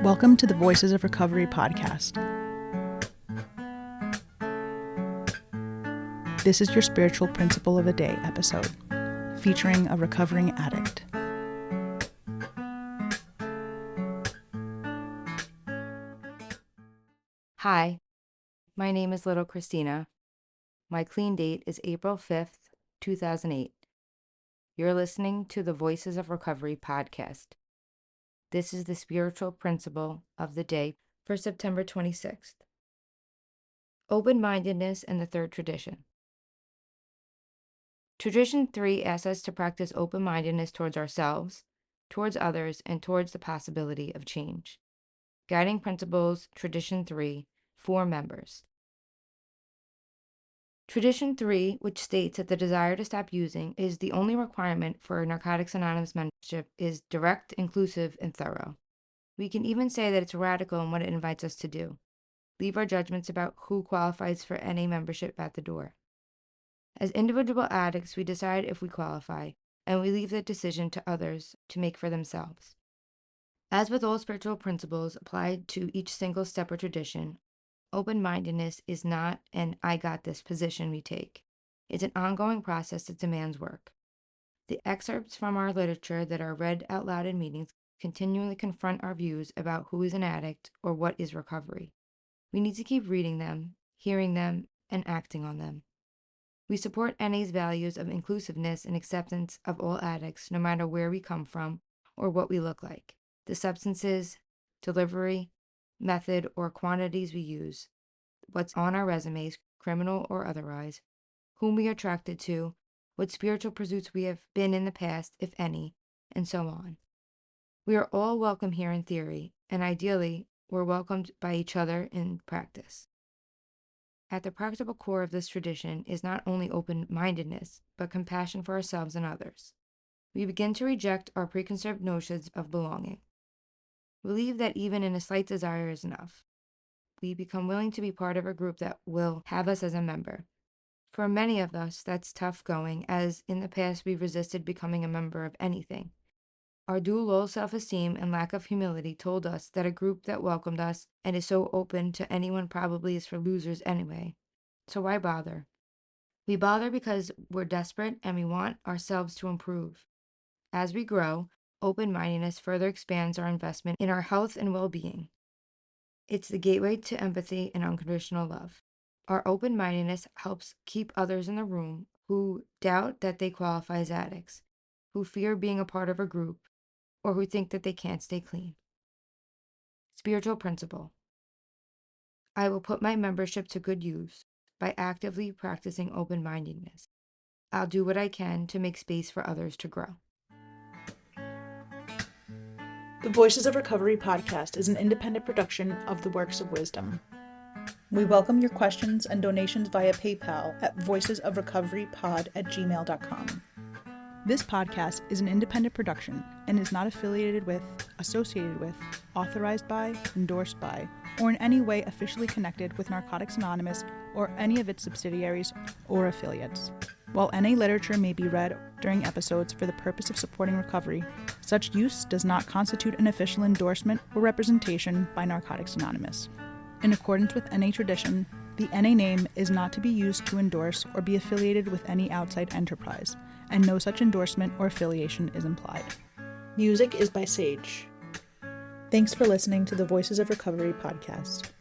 Welcome to the Voices of Recovery podcast. This is your spiritual principle of a day episode, featuring a recovering addict. Hi, my name is Little Christina. My clean date is April 5th, 2008. You're listening to the Voices of Recovery podcast. This is the spiritual principle of the day for September 26th. Open-Mindedness and the Third Tradition. Tradition 3 asks us to practice open-mindedness towards ourselves, towards others, and towards the possibility of change. Guiding Principles, Tradition 3, 4 members. Tradition 3, which states that the desire to stop using is the only requirement for Narcotics Anonymous membership, is direct, inclusive, and thorough. We can even say that it's radical in what it invites us to do. Leave our judgments about who qualifies for NA membership at the door. As individual addicts, we decide if we qualify, and we leave the decision to others to make for themselves. As with all spiritual principles applied to each single step or tradition, open-mindedness is not an I got this position we take. It's an ongoing process that demands work. The excerpts from our literature that are read out loud in meetings continually confront our views about who is an addict or what is recovery. We need to keep reading them, hearing them, and acting on them. We support NA's values of inclusiveness and acceptance of all addicts, no matter where we come from or what we look like, the substances, delivery, method, or quantities we use, what's on our resumes, criminal or otherwise, whom we are attracted to, what spiritual pursuits we have been in the past, if any, and so on. We are all welcome here in theory, and ideally, we're welcomed by each other in practice. At the practical core of this tradition is not only open-mindedness, but compassion for ourselves and others. We begin to reject our preconceived notions of belonging. Believe that even in a slight desire is enough. We become willing to be part of a group that will have us as a member. For many of us, that's tough going, as in the past we've resisted becoming a member of anything. Our dual low self-esteem and lack of humility told us that a group that welcomed us and is so open to anyone probably is for losers anyway. So why bother? We bother because we're desperate and we want ourselves to improve. As we grow, open-mindedness further expands our investment in our health and well-being. It's the gateway to empathy and unconditional love. Our open-mindedness helps keep others in the room who doubt that they qualify as addicts, who fear being a part of a group, or who think that they can't stay clean. Spiritual principle. I will put my membership to good use by actively practicing open-mindedness. I'll do what I can to make space for others to grow. The Voices of Recovery podcast is an independent production of the Works of Wisdom. We welcome your questions and donations via PayPal at voicesofrecoverypod@gmail.com. This podcast is an independent production and is not affiliated with, associated with, authorized by, endorsed by, or in any way officially connected with Narcotics Anonymous or any of its subsidiaries or affiliates. While NA literature may be read during episodes for the purpose of supporting recovery, such use does not constitute an official endorsement or representation by Narcotics Anonymous. In accordance with NA tradition, the NA name is not to be used to endorse or be affiliated with any outside enterprise, and no such endorsement or affiliation is implied. Music is by Sage. Thanks for listening to the Voices of Recovery podcast.